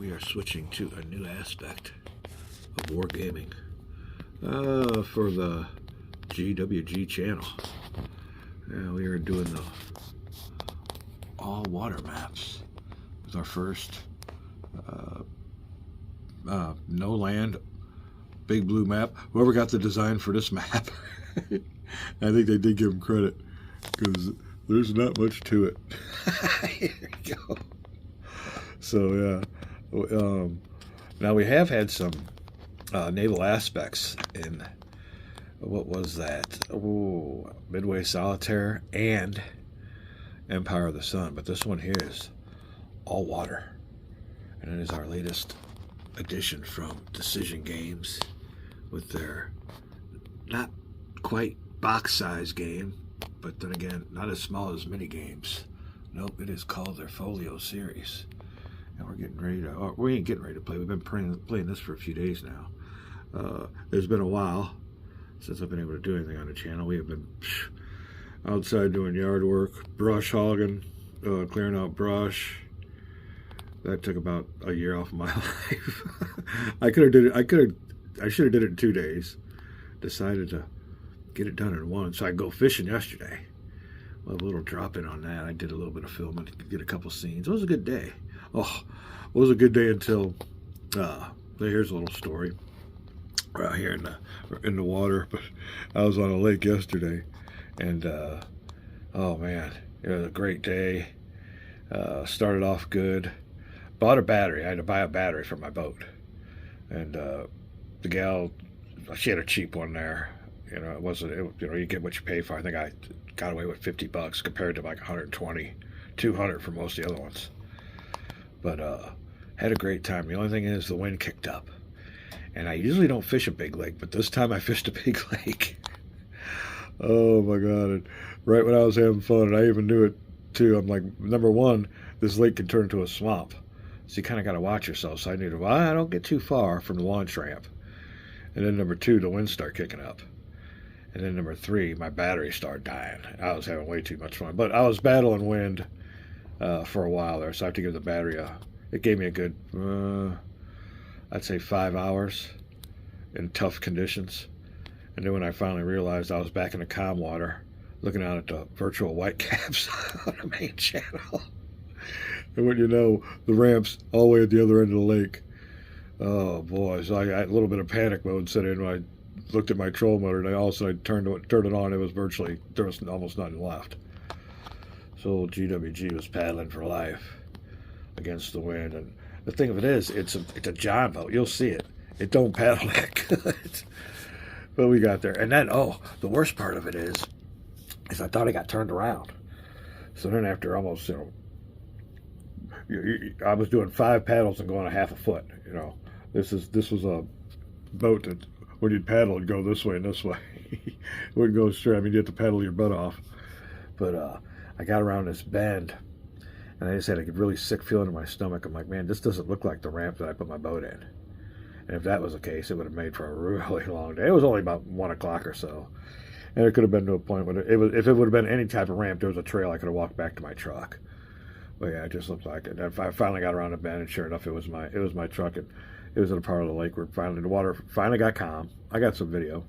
we are switching to a new aspect of wargaming for the GwG channel. We are doing the all water maps with our first no land big blue map. Whoever got the design for this map, I think they did give them credit because there's not much to it. Here we go. So yeah, now we have had some naval aspects in, what was that? Oh, Midway Solitaire and Empire of the Sun, but this one here is all water, and it is our latest addition from Decision Games with their not quite box size game, but then again not as small as mini games. Nope, it is called their Folio series, and we're getting ready to, or we ain't getting ready to play, we've been playing this for a few days now. It's been a while since I've been able to do anything on the channel. We have been outside doing yard work, brush hogging, clearing out brush. That took about a year off of my life. I should have did it in 2 days. Decided to get it done in one, so I go fishing yesterday. Well, a little drop in on that. I did a little bit of filming to get a couple scenes. It was a good day. Oh, it was a good day until here's a little story. We're out here in the water, but I was on a lake yesterday, and oh man, it was a great day. Started off good. Bought a battery. I had to buy a battery for my boat, and the gal, she had a cheap one there. You know, it wasn't. You get what you pay for. I think I got away with $50 compared to like 120, 200 for most of the other ones. But had a great time. The only thing is the wind kicked up. And I usually don't fish a big lake, but this time I fished a big lake. Oh my God. And right when I was having fun, and I even knew it too, I'm like, number one, this lake can turn into a swamp. So you kind of got to watch yourself. So I knew, well, I don't get too far from the launch ramp. And then number two, the winds start kicking up. And then number three, my battery started dying. I was having way too much fun. But I was battling wind for a while there, so I have to give the battery it gave me a good, I'd say 5 hours in tough conditions. And then when I finally realized I was back in the calm water, looking out at the virtual whitecaps on the main channel. And when you know, the ramp's all the way at the other end of the lake. Oh boy, so I got a little bit of panic mode set in when I looked at my troll motor, and all of a sudden I turned it on. It was there was almost nothing left. So old GwG was paddling for life against the wind. And the thing of it is, it's a John boat. You'll see it. It don't paddle that good. But we got there. And then, the worst part of it is I thought I got turned around. So then after almost, I was doing 5 paddles and going a half a foot. This was a boat that when you'd paddle, it'd go this way and this way. It wouldn't go straight. I mean, you have to paddle your butt off. But I got around this bend, and I just had a really sick feeling in my stomach. I'm like, man, this doesn't look like the ramp that I put my boat in. And if that was the case, it would have made for a really long day. It was only about 1 o'clock or so. And it could have been to a point where if it would have been any type of ramp, there was a trail I could have walked back to my truck. But yeah, it just looked like it. And I finally got around the bend, and sure enough, it was my truck. And it was in a part of the lake where the water finally got calm. I got some video.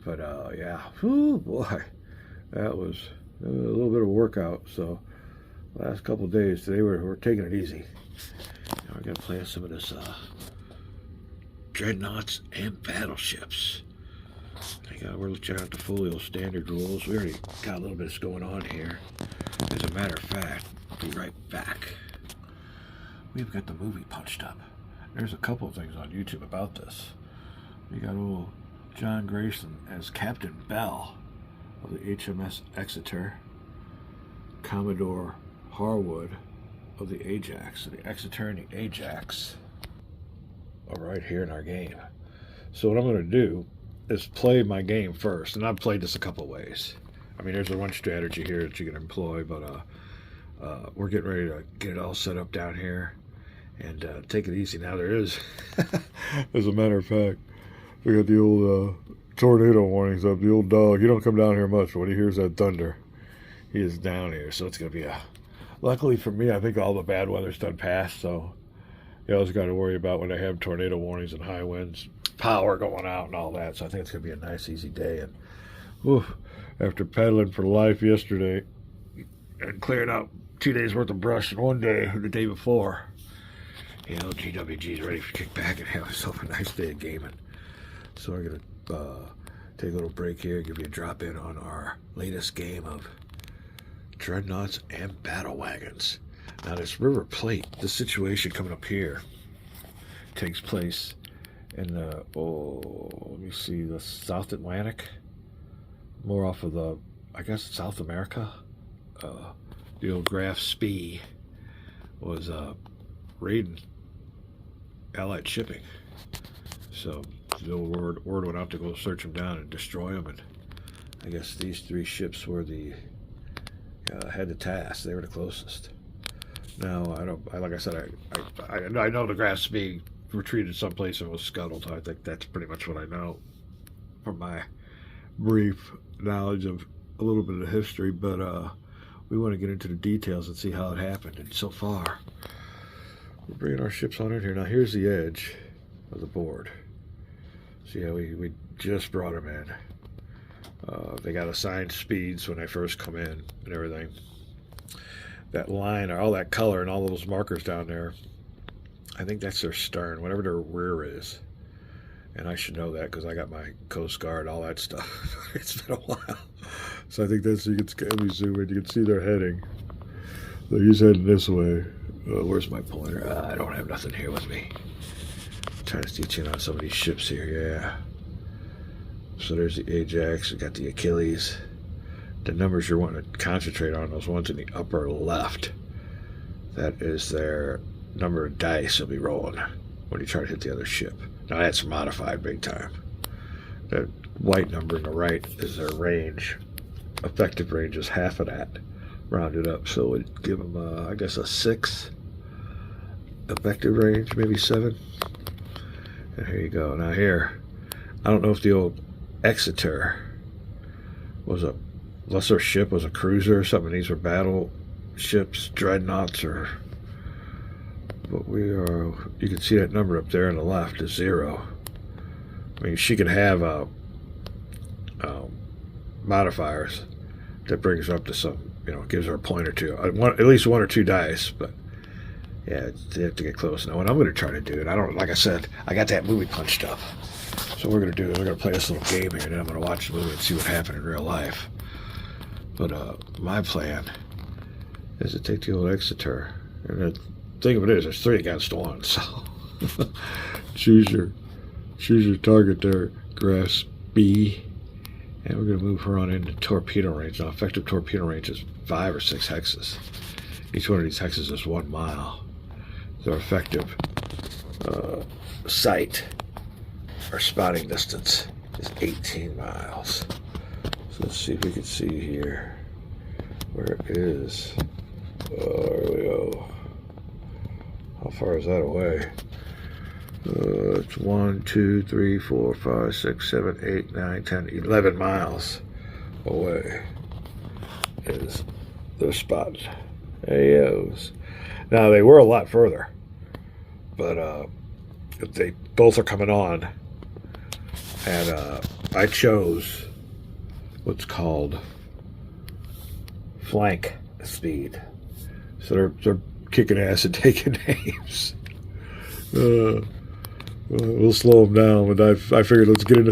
But yeah, whew, boy, that was a little bit of a workout. So last couple of days, today we're taking it easy. Now we're gonna play some of this dreadnoughts and battleships. We're looking at the Folio standard rules. We already got a little bit of going on here. As a matter of fact, I'll be right back. We've got the movie punched up. There's a couple of things on YouTube about this. We got old John Grayson as Captain Bell of the HMS Exeter, Commodore Harwood of the Ajax. So the Exeter and the Ajax are right here in our game. So what I'm going to do is play my game first, and I've played this a couple of ways. I mean, there's one strategy here that you can employ, but we're getting ready to get it all set up down here and take it easy. Now there is, as a matter of fact, we got the old tornado warnings up. The old dog, he don't come down here much, but when he hears that thunder, he is down here. So it's going to be luckily for me, I think all the bad weather's done past, so you always got to worry about when they have tornado warnings and high winds, power going out and all that. So I think it's going to be a nice, easy day. And whew, after pedaling for life yesterday and clearing out 2 days worth of brush in one day, the day before, you know, GwG is ready to kick back and have yourself a nice day of gaming. So we're going to take a little break here, give you a drop in on our latest game of Dreadnoughts and Battle Wagons. Now this River Plate, the situation coming up here, takes place in the, let me see, the South Atlantic, more off of the, I guess, South America. The old Graf Spee was raiding Allied shipping. So the old word went out to go search them down and destroy them. And I guess these 3 ships were the had the task. They were the closest. Now like I said, I know the Graf Spee retreated someplace and was scuttled. I think that's pretty much what I know from my brief knowledge of a little bit of history. But we want to get into the details and see how it happened. And so far, we're bringing our ships on in here. Now here's the edge of the board. See how we just brought them in. They got assigned speeds when they first come in and everything. That line, or all that color and all those markers down there, I think that's their stern, whatever their rear is. And I should know that because I got my Coast Guard, all that stuff. It's been a while. So I think that's, you can, let me zoom in, you can see they're heading. So he's heading this way. Where's my pointer? I don't have nothing here with me. I'm trying to teach in on some of these ships here, yeah. So there's the Ajax, we got the Achilles. The numbers you're wanting to concentrate on, those ones in the upper left, that is their number of dice you'll be rolling when you try to hit the other ship. Now that's modified big time. That white number on the right is their range. Effective range is half of that, rounded up. So it would give them, I guess, a 6 effective range, maybe 7. And here you go. Now here, I don't know if the old Exeter was a lesser ship, was a cruiser or something. These were battle ships, dreadnoughts, or, but we are, you can see that number up there on the left is 0. I mean, she could have modifiers that brings her up to some, you know, gives her a point or two, at least 1 or 2 dice. But yeah, they have to get close. Now what I'm going to try to do, and I don't, like I said, I got that movie punch stuff. So what we're going to do is we're going to play this little game here, and then I'm going to watch the movie and see what happened in real life. But my plan is to take the old Exeter, and the thing of it is, there's 3 against 1, so choose your target there, Graf Spee, and we're going to move her on into torpedo range. Now, effective torpedo range is 5 or 6 hexes. Each one of these hexes is 1 mile. Their effective sight or spotting distance is 18 miles. So let's see if we can see here. Where is? There we go. How far is that away? It's 1, 2, 3, 4, 5, 6, 7, 8, 9, 10, 11 miles away is their spot. AOs. Now they were a lot further, but they both are coming on, and I chose what's called flank speed. So they're kicking ass and taking names. We'll slow them down, but I figured let's get in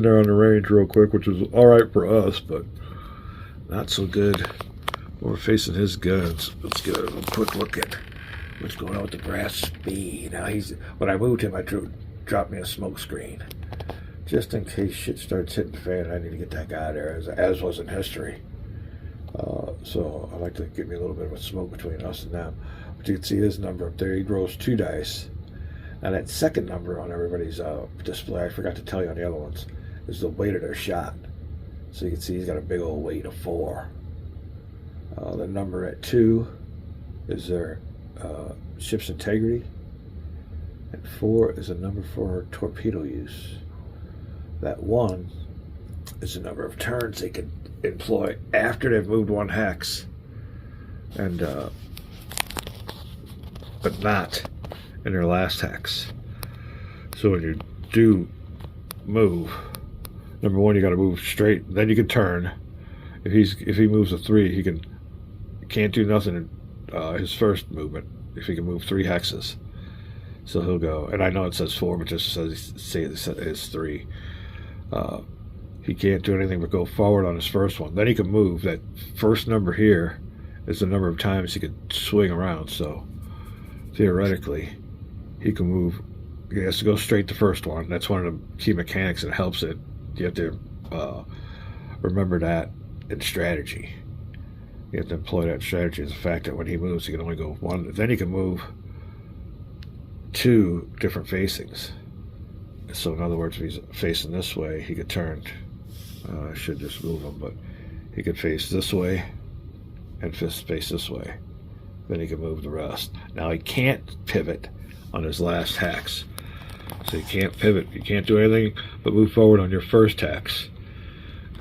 there on the range real quick, which was all right for us, but not so good when we're facing his guns. Let's get a quick look at what's going on with the Graf Spee. Now when I moved him, I dropped me a smoke screen just in case shit starts hitting the fan. I need to get that guy there, as was in history. So I like to get me a little bit of a smoke between us and them. But you can see his number up there. He rolls 2 dice. Now that second number on everybody's display, I forgot to tell you on the other ones, is the weight of their shot. So you can see he's got a big old weight of 4. The number at 2 is their ship's integrity, and 4 is a number for torpedo use. That 1 is the number of turns they can employ after they've moved 1 hex, and but not in their last hex. So when you do move, number one, you got to move straight. Then you can turn. If he moves a 3, he can't do nothing in his first movement if he can move 3 hexes. So he'll go, and I know it says 4, but just say it's 3. He can't do anything but go forward on his first one. Then he can move. That first number here is the number of times he could swing around. So theoretically, he can move. He has to go straight the first one. That's one of the key mechanics that helps it. You have to remember that in strategy. You have to employ that strategy as the fact that when he moves, he can only go one. Then he can move 2 different facings. So in other words, if he's facing this way, he could turn. I should just move him, but he could face this way and face this way. Then he can move the rest. Now he can't pivot on his last hex. So you can't pivot. You can't do anything but move forward on your first hex.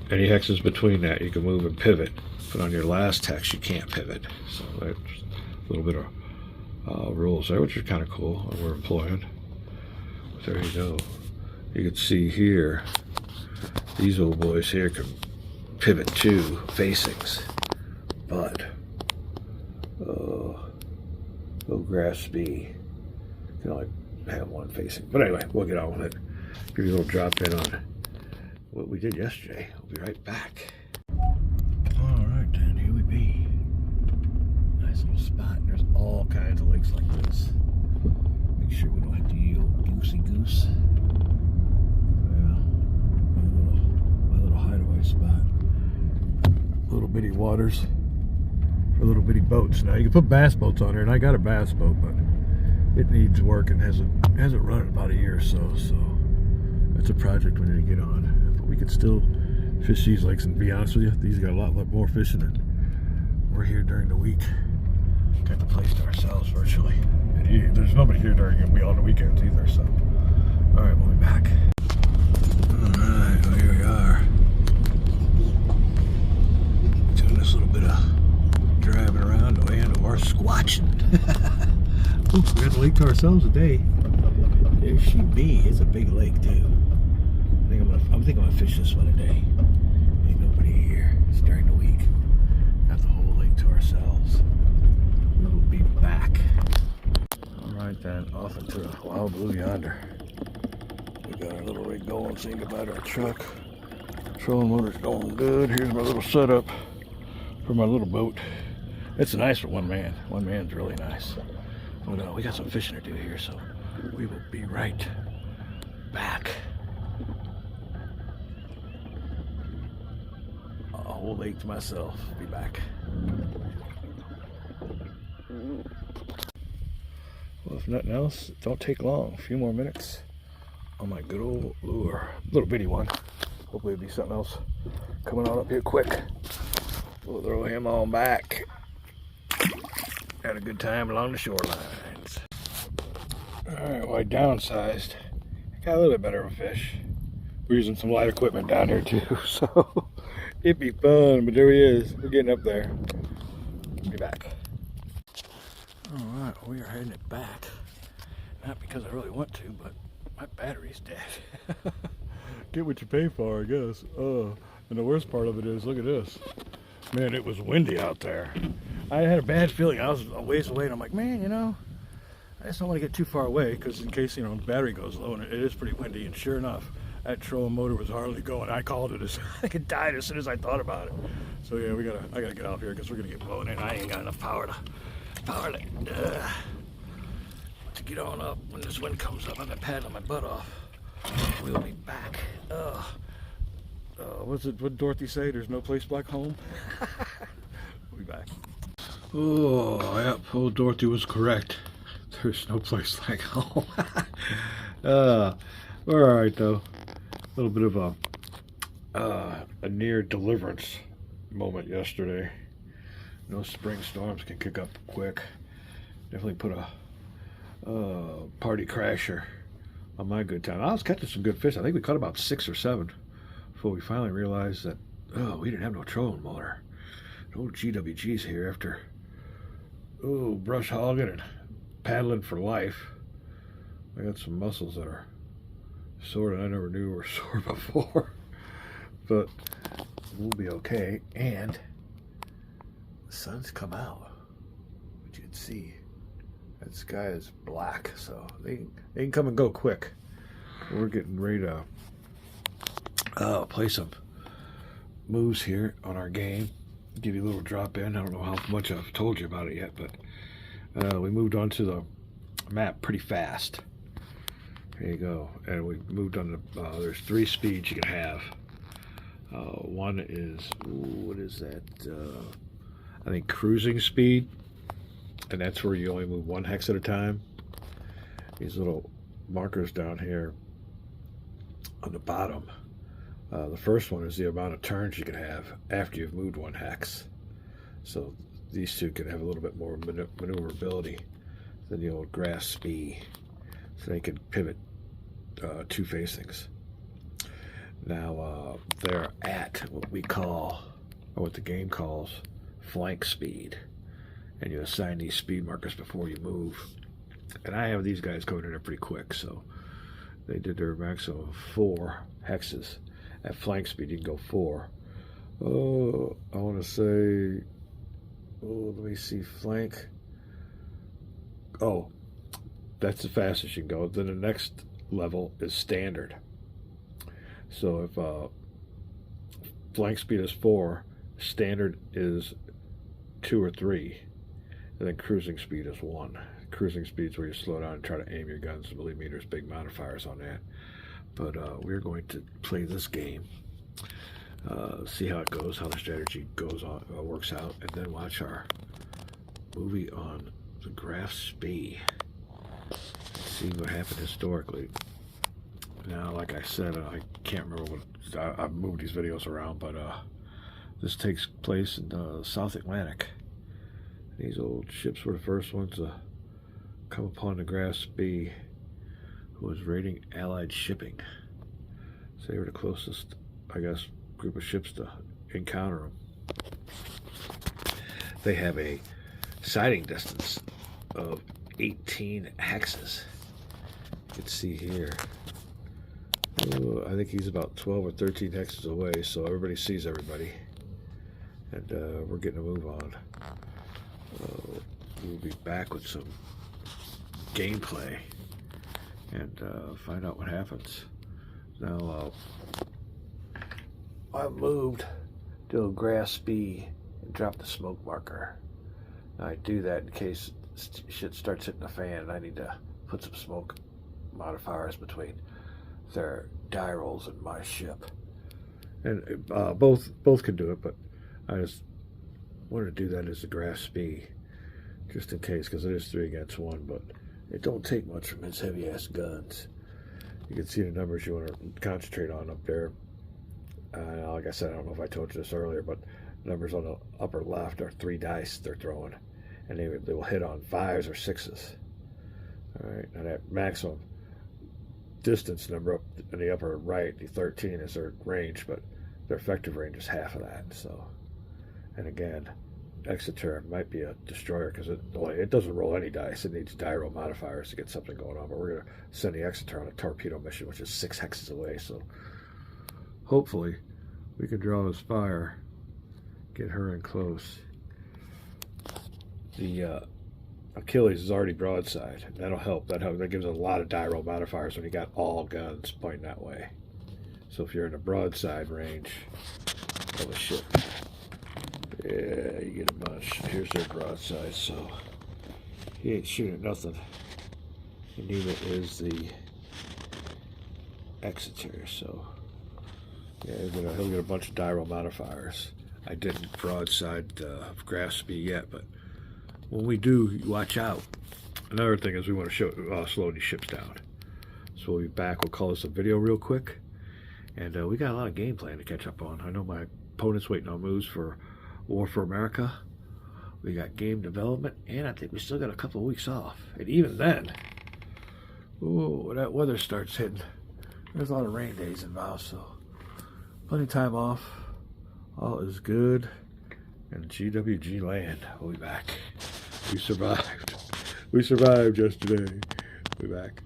Any hexes between that, you can move and pivot. But on your last hex, you can't pivot. So that's a little bit of rules there, which is kind of cool that we're employing. But there you go. You can see here, these old boys here can pivot 2 facings, but grass B can only have 1 facing. But anyway, we'll get on with it. Give you a little drop in on what we did yesterday. We'll be right back. All right, then, here we be. Nice little spot. There's all kinds of lakes like this. Make sure we don't have to use old goosey goose. My little hideaway spot. Little bitty waters for little bitty boats. Now you can put bass boats on there, and I got a bass boat, but it needs work and hasn't run in about a year or so. So that's a project we need to get on. But we could still fish these lakes, and to be honest with you, these got a lot more fishing than we're here during the week. Got the place to ourselves virtually. And there's nobody here during on the weekends either. So all right, we'll be back. Alright, well here we are. Doing this little bit of driving around and or squatching. Ooh, we got the lake to ourselves today. There she be. It's a big lake too. I think I'm gonna fish this one today. Ain't nobody here. It's during the week. Got the whole lake to ourselves. We will be back. Alright then, off into the wild blue yonder. We got our little rig going, saying goodbye to our truck. Trolling motor's going good. Here's my little setup for my little boat. It's nice for one man. One man's really nice. But we got some fishing to do here, so we will be right back. A whole lake to myself. Be back. Well, if nothing else, don't take long. A few more minutes on my good old lure. Little bitty one. Hopefully it'll be something else coming on up here quick. We'll throw him on back. Had a good time along the shorelines. Alright, well I downsized. Got a little bit better of a fish. We're using some light equipment down here too, so it'd be fun, but there he is. We're getting up there. Be back. Alright, we are heading it back. Not because I really want to, but my battery's dead. Get what you pay for, I guess. And the worst part of it is, look at this. Man, it was windy out there. I had a bad feeling. I was a ways away, and I'm like, man, I just don't want to get too far away, because in case, the battery goes low, and it is pretty windy. And sure enough, that trolling motor was hardly going. I called it. I think it died as soon as I thought about it. So yeah, I gotta get out here, because we're gonna get blown in. I ain't got enough power to get on up when this wind comes up. I've been paddling my butt off. We'll be back. What did Dorothy say? There's no place like home. We'll be back. Oh, yep. Old Dorothy was correct. There's no place like home. We're all right though. A little bit of a near deliverance moment yesterday. No spring storms can kick up quick. Definitely put a party crasher on my good time. I was catching some good fish. I think we caught about 6 or 7 before we finally realized that we didn't have no trolling motor. Old GwG's here after brush hogging and paddling for life. I got some muscles that are sore that I never knew were sore before. But we'll be okay. And the sun's come out, which you can see. That sky is black, so they can come and go quick. We're getting ready to play some moves here on our game. Give you a little drop in. I don't know how much I've told you about it yet, but we moved on to the map pretty fast. There you go. And we moved on to, there's 3 speeds you can have. One is, what is that? I think cruising speed. And that's where you only move 1 hex at a time. These little markers down here on the bottom. The first one is the amount of turns you can have after you've moved 1 hex. So these two can have a little bit more maneuverability than the old grass speed. So they can pivot 2 facings. Now they're at what we call, or what the game calls, flank speed. And you assign these speed markers before you move. And I have these guys going in there pretty quick, so they did their maximum of 4 hexes. At flank speed, you can go 4. Oh, I want to say, oh, let me see, flank. Oh, that's the fastest you can go. Then the next level is standard. So if flank speed is 4, standard is 2 or 3. And then cruising speed is 1. Cruising speed is where you slow down and try to aim your guns. Believe me, there's big modifiers on that. But we're going to play this game, see how it goes, how the strategy goes on, works out, and then watch our movie on the graph speed. See what happened historically. Now, like I said, I can't remember what I've moved these videos around, but this takes place in the South Atlantic. These old ships were the first ones to come upon the Grass B, who was raiding Allied shipping. So they were the closest, I guess, group of ships to encounter them. They have a sighting distance of 18 hexes. You can see here. I think he's about 12 or 13 hexes away, so everybody sees everybody. And we're getting a move on. We'll be back with some gameplay and find out what happens. Now, I moved to a grass B and dropped the smoke marker. Now, I do that in case shit starts hitting the fan and I need to put some smoke modifiers between their die rolls and my ship. And both can do it, but I just wanted to do that as a grass B, just in case, because it is 3 against 1, but it don't take much from his heavy-ass guns. You can see the numbers you want to concentrate on up there. Like I said, I don't know if I told you this earlier, but numbers on the upper left are 3 dice they're throwing, and they will hit on 5s or 6s. All right, and that maximum distance number up in the upper right, the 13, is their range, but their effective range is half of that. So, and again, Exeter might be a destroyer because it doesn't roll any dice. It needs die roll modifiers to get something going on. But we're going to send the Exeter on a torpedo mission, which is 6 hexes away. So hopefully we can draw his fire, get her in close. The Achilles is already broadside. That'll help. That gives a lot of die roll modifiers when you got all guns pointing that way. So if you're in the broadside range of a ship, yeah, you get a bunch. Here's their broadside, so he ain't shooting at nothing. And neither is the Exeter, so yeah, he'll get a bunch of die roll modifiers. I didn't broadside grass speed yet, but when we do, watch out. Another thing is we want to slow these ships down. So we'll be back. We'll call this a video real quick. And we got a lot of gameplay to catch up on. I know my opponent's waiting on moves for War for America. We got game development, and I think we still got a couple of weeks off. And even then, when that weather starts hitting, there's a lot of rain days involved, so plenty of time off. All is good. And GwG land. We'll be back. We survived. We survived yesterday. We'll be back.